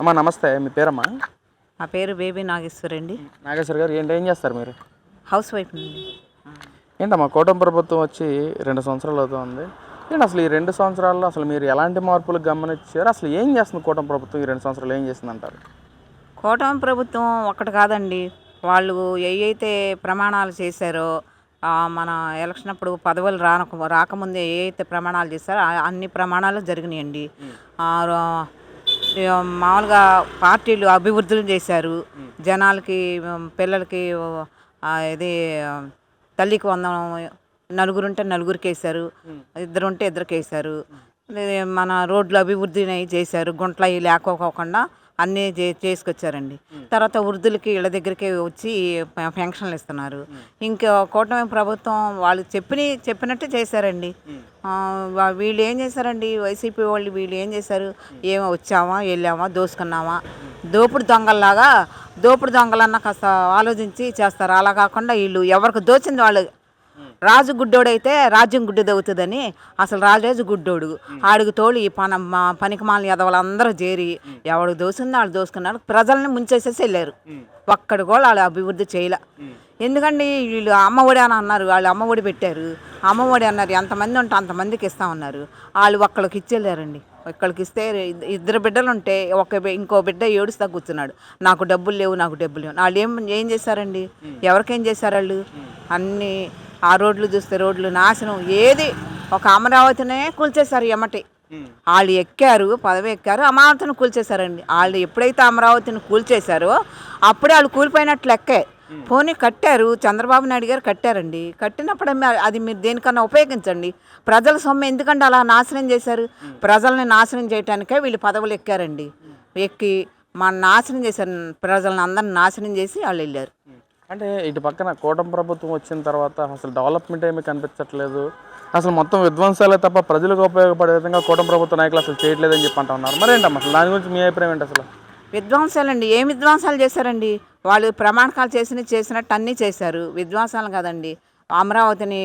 అమ్మా నమస్తే. మీ పేరమ్మా? నా పేరు బేబీ నాగేశ్వరి అండి. నాగేశ్వర్ గారు ఏం చేస్తారు మీరు? హౌస్ వైఫ్ అండి. ఏంటమ్మా కూటమి ప్రభుత్వం వచ్చి 2 సంవత్సరాలు అవుతుంది. ఏంటి అసలు ఈ 2 సంవత్సరాల్లో అసలు మీరు ఎలాంటి మార్పులు గమనించారు? అసలు ఏం చేస్తుంది కూటమి ప్రభుత్వం ఈ 2 సంవత్సరాలు ఏం చేసిందంటారు? కూటమి ప్రభుత్వం ఒక్కటి కాదండి. వాళ్ళు ఏవైతే ప్రమాణాలు చేశారో మన ఎలక్షన్ అప్పుడు పదవులు రాకముందే ఏవైతే ప్రమాణాలు చేశారో అన్ని ప్రమాణాలు జరిగినాయండి. మామూలుగా పార్టీలు అభివృద్ధులు చేశారు. జనాలకి పిల్లలకి ఇది తల్లికి వందనం నలుగురుంటే నలుగురికి వేశారు, ఇద్దరుంటే ఇద్దరికి వేశారు. మన రోడ్లు అభివృద్ధిని చేశారు. గుంటలు అవి లేకపోకుండా అన్నీ చేసుకొచ్చారండి. తర్వాత వృద్ధులకి ఇళ్ళ దగ్గరికి వచ్చి పెన్షన్లు ఇస్తున్నారు. ఇంకా కూటమి ప్రభుత్వం వాళ్ళు చెప్పినట్టు చేశారండి. వీళ్ళు ఏం చేశారండి, వైసీపీ వాళ్ళు వీళ్ళు ఏం చేశారు, ఏమో వచ్చామా వెళ్ళామా దోసుకున్నామా, దోపుడు దొంగలన్నా కాస్త ఆలోచించి చేస్తారు. అలా కాకుండా వీళ్ళు ఎవరికి దోచింది వాళ్ళు. రాజు గుడ్డోడైతే రాజ్యం గుడ్డిది అవుతుందని అసలు రాజు గుడ్డోడు. ఆడికి తోడు ఈ పనికిమాలిన ఎదవలందరూ చేరి ఎవడు దోసిందో వాళ్ళు దోసుకున్నారు. ప్రజల్ని ముంచేసేసి వెళ్ళారు. ఒక్కడు కూడా వాళ్ళు అభివృద్ధి చేయలే. ఎందుకండి వీళ్ళు అమ్మఒడి అని అన్నారు, వాళ్ళు అమ్మఒడి పెట్టారు. అమ్మఒడి అన్నారు, ఎంతమంది ఉంటే అంతమందికి ఇస్తామన్నారు. వాళ్ళు ఒక్కడికి ఇచ్చేళ్ళారండి. ఒక్కడికి ఇస్తే ఇద్దరు బిడ్డలు ఉంటే ఇంకో బిడ్డ ఏడుస్తా కూర్చున్నాడు, నాకు డబ్బులు లేవు వాళ్ళు ఏం చేశారండి? ఎవరికేం చేశారు వాళ్ళు? అన్నీ ఆ రోడ్లు చూస్తే రోడ్లు నాశనం. ఏది ఒక అమరావతినే కూల్చేశారు ఎమ్మటి. వాళ్ళు పదవి ఎక్కారు, అమరావతిని కూల్చేశారండి. వాళ్ళు ఎప్పుడైతే అమరావతిని కూల్చేశారో అప్పుడే వాళ్ళు కూలిపోయినట్లు లెక్కే. పోనీ కట్టారు, చంద్రబాబు నాయుడు గారు కట్టారండి. కట్టినప్పుడు అది మీరు దేనికన్నా ఉపయోగించండి. ప్రజల సొమ్ము ఎందుకంటే అలా నాశనం చేశారు? ప్రజల్ని నాశనం చేయడానికే వీళ్ళు పదవులు ఎక్కారండి. ఎక్కి నాశనం చేశారు, ప్రజలను అందరిని నాశనం చేసి వాళ్ళు వెళ్ళారు. అంటే ఇటు పక్కన కూటమి ప్రభుత్వం వచ్చిన తర్వాత అసలు డెవలప్మెంట్ ఏమీ కనిపించట్లేదు. అసలు మొత్తం విధ్వంసాలే తప్ప ప్రజలకు ఉపయోగపడే విధంగా కూటమి ప్రభుత్వ నాయకులు అసలు చేయట్లేదని చెప్పి అంటున్నారు. మరేంటమ్మా అసలు దాని గురించి మీ అభిప్రాయం ఏంటి? అసలు విధ్వంసాలండి, ఏం విధ్వంసాలు చేశారండి? వాళ్ళు ప్రమాణకాలు చేసినట్టు అన్నీ చేశారు. విధ్వంసాలు కదండి. అమరావతిని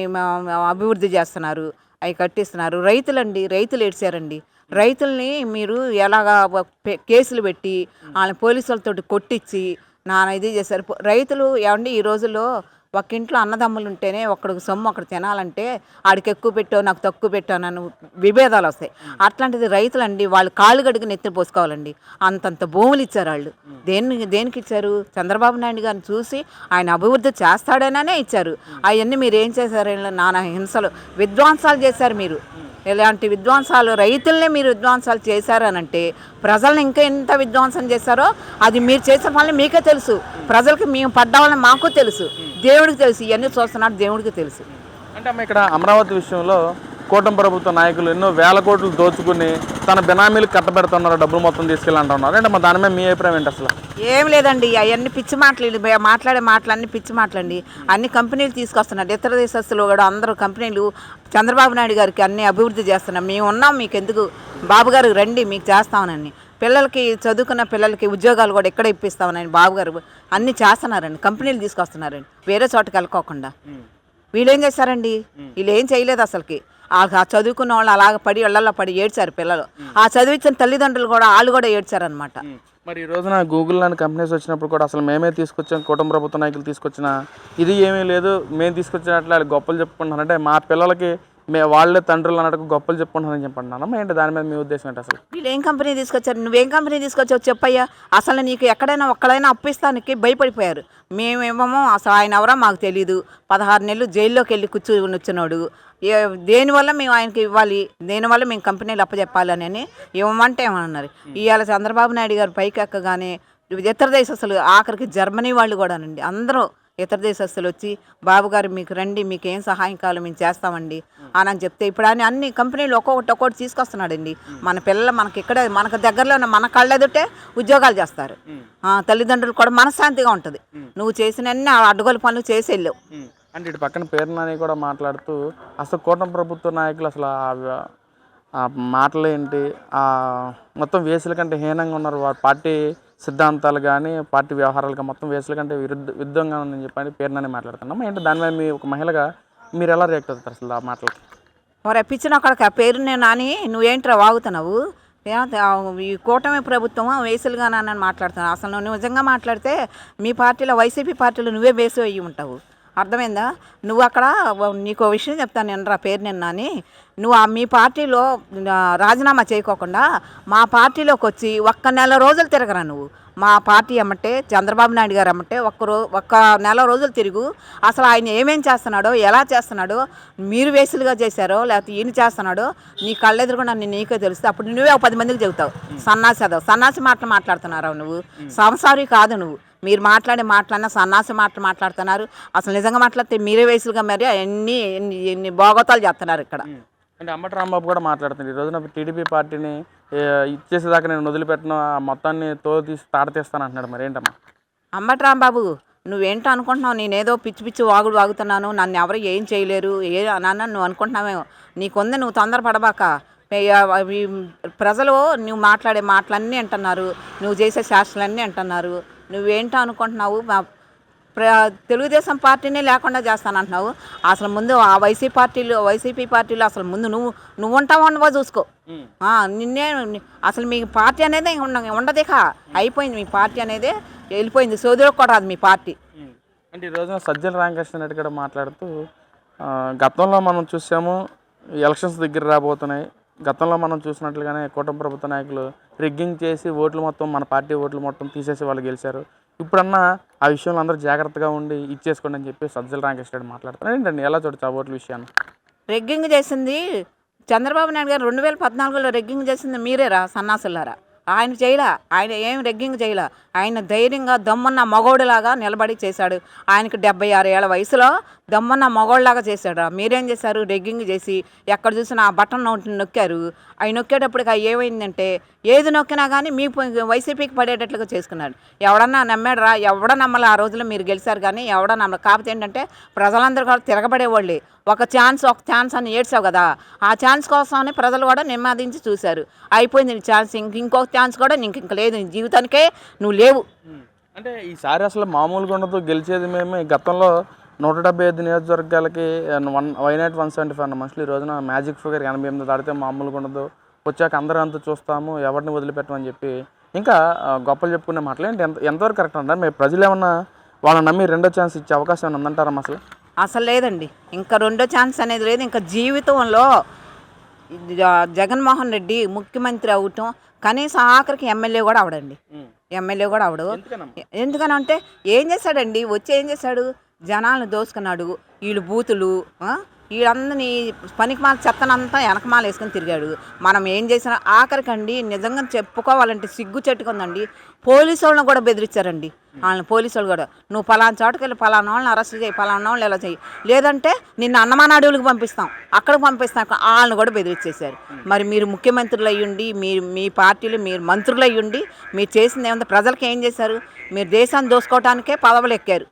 అభివృద్ధి చేస్తున్నారు, అవి కట్టిస్తున్నారు. రైతులు ఏడ్చారండి. రైతుల్ని మీరు ఎలాగా కేసులు పెట్టి వాళ్ళని పోలీసులతోటి కొట్టించి ఇది చేశారు. రైతులు ఏమండి ఈ రోజుల్లో ఒక ఇంట్లో అన్నదమ్ములు ఉంటేనే ఒకడికి సొమ్ము ఒకటి తినాలంటే ఆడికి ఎక్కువ పెట్టావు నాకు తక్కువ పెట్టావు నన్ను విభేదాలు వస్తాయి. అట్లాంటిది రైతులండి, వాళ్ళు కాళ్ళు గడికి నెత్తి పోసుకోవాలండి. అంతంత భూములు ఇచ్చారు వాళ్ళు. దేనికి ఇచ్చారు? చంద్రబాబు నాయుడు గారిని చూసి ఆయన అభివృద్ధి చేస్తాడనే ఇచ్చారు. అవన్నీ మీరు ఏం చేశారు? నానా హింసలు విధ్వంసాలు చేశారు మీరు. ఇలాంటి విధ్వంసాలు రైతులనే మీరు విధ్వంసాలు చేశారనంటే ప్రజల్ని ఇంకా ఎంత విధ్వంసం చేశారో అది మీరు చేసిన పనులు మీకే తెలుసు. ప్రజలకి మేము పడ్డామని మాకు తెలుసు, దేవుడికి తెలుసు. ఇవన్నీ చూస్తున్నాడు, దేవుడికి తెలుసు. అంటే అమ్మ ఇక్కడ అమరావతి విషయంలో కూటమి ప్రభుత్వ నాయకులు ఎన్నో వేల కోట్లు దోచుకుని తన బినామీలు కట్టబెడుతున్నారు, డబ్బులు మొత్తం తీసుకెళ్ళంటున్నారు. అంటే దాని మీద మీ అభిప్రాయం ఏంటి? అసలు ఏం లేదండి, అవన్నీ పిచ్చి మాటలు, మాట్లాడే మాటలన్నీ పిచ్చి మాటలండి. అన్ని కంపెనీలు తీసుకొస్తున్నారు, ఇతర దేశస్తులు కూడా అందరూ కంపెనీలు చంద్రబాబు నాయుడు గారికి అన్ని అభివృద్ధి చేస్తున్నాం. మేము ఉన్నాం, మీకు ఎందుకు బాబు గారు రండి మీకు చేస్తామని. పిల్లలకి చదువుకున్న పిల్లలకి ఉద్యోగాలు కూడా ఎక్కడ ఇప్పిస్తామని బాబు గారు అన్నీ చేస్తున్నారండి. కంపెనీలు తీసుకొస్తున్నారండి వేరే చోటుకి వెళ్ళకోకుండా. వీళ్ళు ఏం చేశారండి? వీళ్ళు ఏం చేయలేదు అసలుకి. ఆ చదువుకున్న వాళ్ళు అలాగ పడి ఇళ్లలో పడి ఏడ్చారు పిల్లలు. ఆ చదివించిన తల్లిదండ్రులు కూడా వాళ్ళు కూడా ఏడ్చారనమాట. మరి ఈ రోజున గూగుల్ లాంటి కంపెనీస్ వచ్చినప్పుడు కూడా అసలు మేమే తీసుకొచ్చాం, కుటుంబ ప్రభుత్వ నాయకులు తీసుకొచ్చిన ఇది ఏమీ లేదు, మేము తీసుకొచ్చినట్లు వాళ్ళు గొప్పలు చెప్పుకుంటున్నారు. అంటే మా పిల్లలకి వాళ్ళే తండ్రులు అన్నట్టు గొప్పలు చెప్పుకుంటున్నారని చెప్పంటున్నాను. ఏంటి దాని మీద మీ ఉద్దేశం ఏంటి? అసలు వీళ్ళు ఏం కంపెనీ తీసుకొచ్చారు? నువ్వేం కంపెనీ తీసుకొచ్చావు చెప్పయ్యా. అసలు నీకు ఎక్కడైనా ఒక్కడైనా అప్పిస్తానికి భయపడిపోయారు. మేమేమో అసలు ఆయన ఎవరో మాకు తెలీదు, 16 నెలలు జైల్లోకి వెళ్ళి కూర్చున్నాడు. దేనివల్ల మేము ఆయనకి ఇవ్వాలి, దేనివల్ల మేము కంపెనీలు అప్పచెప్పాలని ఇవ్వమంటే ఏమన్నారు. ఇవాళ చంద్రబాబు నాయుడు గారు పైకి ఎక్కగానే ఇతర దేశస్తులు, ఆఖరికి జర్మనీ వాళ్ళు కూడానండి, అందరూ ఇతర దేశస్తులు వచ్చి బాబు గారు మీకు రండి, మీకు ఏం సహాయం కావాలో మేము చేస్తామండి అని చెప్తే ఇప్పుడు అన్ని కంపెనీలు ఒక్కొక్కటి తీసుకొస్తున్నాడండి. మన పిల్లలు మనకు దగ్గరలో ఉన్న మన కళ్ళెదుటే ఉద్యోగాలు చేస్తారు. తల్లిదండ్రులు కూడా మనశ్శాంతిగా ఉంటుంది. నువ్వు చేసిన అడ్డగోలు పనులు చేసి వెళ్ళావు. అంటే ఇటు పక్కన పేరునని కూడా మాట్లాడుతూ అసలు కూటమి ప్రభుత్వ నాయకులు అసలు ఆ మాటలు ఏంటి, మొత్తం వేసుల కంటే హీనంగా ఉన్నారు. వారి పార్టీ సిద్ధాంతాలు కానీ పార్టీ వ్యవహారాలుగా మొత్తం వేసుల కంటే విరుద్ధంగా ఉందని చెప్పని పేరునని మాట్లాడుతున్నాం. ఏంటి దాని మీద మీ ఒక మహిళగా మీరు ఎలా రియాక్ట్ అవుతారు అసలు ఆ మాటలకి? మరి పిచ్చిన అక్కడికి ఆ పేరు నాని నువ్వేంట్రా వాగుతున్నావు? ఈ కూటమి ప్రభుత్వం వేసులుగానని మాట్లాడుతున్నాను. అసలు నువ్వు నిజంగా మాట్లాడితే మీ పార్టీలో వైసీపీ పార్టీలో నువ్వే వేసు అయ్యి ఉంటావు. అర్థమైందా? నువ్వు అక్కడ నీకు విషయం చెప్తాను, నిన్నరా పేరు నిన్నని. నువ్వు మీ పార్టీలో రాజీనామా చేయకోకుండా మా పార్టీలోకి వచ్చి ఒక్క నెల రోజులు తిరగరా నువ్వు. మా పార్టీ అమ్మంటే చంద్రబాబు నాయుడు గారు అమ్మంటే ఒక్క నెల రోజులు తిరుగు. అసలు ఆయన ఏమేం చేస్తున్నాడో, ఎలా చేస్తున్నాడో, మీరు వేసులుగా చేశారో లేకపోతే ఈయన చేస్తున్నాడో నీ కళ్ళెదురుగుండా నీకే తెలుస్తుంది. అప్పుడు నువ్వే 10 మందికి చెబుతావు సన్నాసి మాటలు మాట్లాడుతున్నారా నువ్వు. సంసారి కాదు నువ్వు. మీరు మాట్లాడినా సన్నాసి మాటలు మాట్లాడుతున్నారు. అసలు నిజంగా మాట్లాడితే మీరే వేసులుగా మరి ఎన్ని భోగతాలు చేస్తున్నారు ఇక్కడ. అంటే అంబటి రాంబాబు కూడా మాట్లాడుతుంది, ఈ రోజున టీడీపీ పార్టీని ఇచ్చేసేదాకా నేను వదిలిపెట్టిన మొత్తాన్ని తీసి తాడతీస్తాను అంటున్నాడు. మరి ఏంటమ్మా? అంబటి రాంబాబు, నువ్వేంటో అనుకుంటున్నావు, నేనేదో పిచ్చి పిచ్చి వాగుడు వాగుతున్నాను, నన్ను ఎవరు ఏం చేయలేరు నాన్న నువ్వు అనుకుంటున్నావేమో. నీకుంది, నువ్వు తొందరపడబాక. ప్రజలు నువ్వు మాట్లాడే మాటలన్నీ అంటున్నారు, నువ్వు చేసే శాస్త్రాలన్నీ అంటున్నారు. నువ్వేంటో అనుకుంటున్నావు, తెలుగుదేశం పార్టీనే లేకుండా చేస్తానంటున్నావు. అసలు ముందు ఆ వైసీపీ పార్టీలో అసలు ముందు నువ్వు ఉంటావో ఉండవో చూసుకో. నిన్నే అసలు మీ పార్టీ అనేది ఉండదేక అయిపోయింది. మీ పార్టీ అనేది వెళ్ళిపోయింది, సోదరులకు కూడా రాదు మీ పార్టీ. అంటే ఈ రోజున సజ్జల రామకృష్ణ రెడ్డి కూడా మాట్లాడుతూ, గతంలో మనం చూసాము ఎలక్షన్స్ దగ్గర రాబోతున్నాయి, గతంలో మనం చూసినట్లుగానే కూటమి ప్రభుత్వ నాయకులు రిగ్గింగ్ చేసి ఓట్లు మొత్తం మన పార్టీ ఓట్లు మొత్తం తీసేసి వాళ్ళు గెలిచారు. ఇప్పుడన్నా ఆ విషయంలో అందరూ జాగ్రత్తగా ఉండి ఇచ్చేసుకోండి అని చెప్పి సజ్జల రామకృష్ణ రెడ్డి మాట్లాడుతున్నారు. ఏంటండి ఎలా చూడొచ్చు ఆ ఓట్ల విషయాన్ని? రెగ్గింగ్ చేసింది చంద్రబాబు నాయుడు గారు. 2014లో రెగ్గింగ్ చేసింది మీరేరా సన్నాసులారా. ఆయన చేయలే, ఆయన ఏం రెగ్గింగ్ చేయలే. ఆయన ధైర్యంగా దమ్మున్న మగోడులాగా నిలబడి చేశాడు. ఆయనకి 76 ఏళ్ల వయసులో దమ్మున్న మగోడులాగా చేశాడు. మీరేం చేశారు? రెగ్గింగ్ చేసి ఎక్కడ చూసినా ఆ బటన్ నొక్కారు. అవి నొక్కేటప్పటికి అవి ఏమైందంటే ఏది నొక్కినా కానీ మీ వైసీపీకి పడేటట్లుగా చేసుకున్నాడు. ఎవడన్నా నమ్మాడురా? ఎవడ నమ్మలే. ఆ రోజుల్లో మీరు గెలిచారు కానీ ఎవడ నమ్మలే. కాకపోతే ఏంటంటే ప్రజలందరూ కూడా తిరగబడేవాళ్ళే. ఒక ఛాన్స్ అని ఏడ్చావు కదా, ఆ ఛాన్స్ కోసమని ప్రజలు కూడా నెమ్మదించి చూశారు. అయిపోయింది నీ ఛాన్స్, ఇంకొక ఛాన్స్ కూడా ఇంక లేదు నీ జీవితానికే, నువ్వు లేవు. అంటే ఈసారి అసలు మామూలుగా ఉండదు, గెలిచేది మేము. గతంలో 175 నియోజకవర్గాలకి వైనాట్ 175 అన్న మనుషులు ఈ రోజున మ్యాజిక్ ఫిగర్ 88 దాడితే మామూలుగా ఉండదు, వచ్చాక అందరూ అంతా చూస్తాము, ఎవరిని వదిలిపెట్టమని చెప్పి ఇంకా గొప్పలు చెప్పుకునే మాటలు ఏంటి? ఎంతవరకు కరెక్ట్ అంటారు? మీ ప్రజలు ఏమన్నా వాళ్ళని నమ్మి రెండో ఛాన్స్ ఇచ్చే అవకాశం ఏమైనా ఉందంటారమ్మా? అసలు లేదండి, ఇంకా రెండో ఛాన్స్ అనేది లేదు. ఇంకా జీవితంలో జగన్మోహన్ రెడ్డి ముఖ్యమంత్రి అవటం, కనీసం ఆఖరికి ఎమ్మెల్యే కూడా అవడండి. ఎమ్మెల్యే కూడా అవడు. ఎందుకనంటే ఏం చేశాడండి? వచ్చి ఏం చేశాడు? జనాలను దోసుకున్నాడు. వీళ్ళు బూతులు, వీళ్ళందరినీ పనికిమాల చెత్తనంతా వెనకమాల వేసుకొని తిరిగాడు. మనం ఏం చేసినా ఆఖరికండి నిజంగా చెప్పుకోవాలంటే సిగ్గు చెట్టుకుందండి, పోలీసు వాళ్ళని కూడా బెదిరించారండి. వాళ్ళని పోలీసు వాళ్ళు కూడా నువ్వు పలానా చోటుకి వెళ్ళి పలానా వాళ్ళని అరెస్ట్ చేయి, పలానా వాళ్ళు ఎలా చేయి, లేదంటే నిన్ను అన్నమాన అడవులకు పంపిస్తాం, అక్కడికి పంపిస్తాం, వాళ్ళని కూడా బెదిరించేశారు. మరి మీరు ముఖ్యమంత్రులు అయ్యుండి, మీ పార్టీలు మీరు మంత్రులు అయ్యుండి మీరు చేసింది ఏమంటే ప్రజలకు ఏం చేశారు? మీరు దేశాన్ని దోసుకోవడానికే పదవులు ఎక్కారు.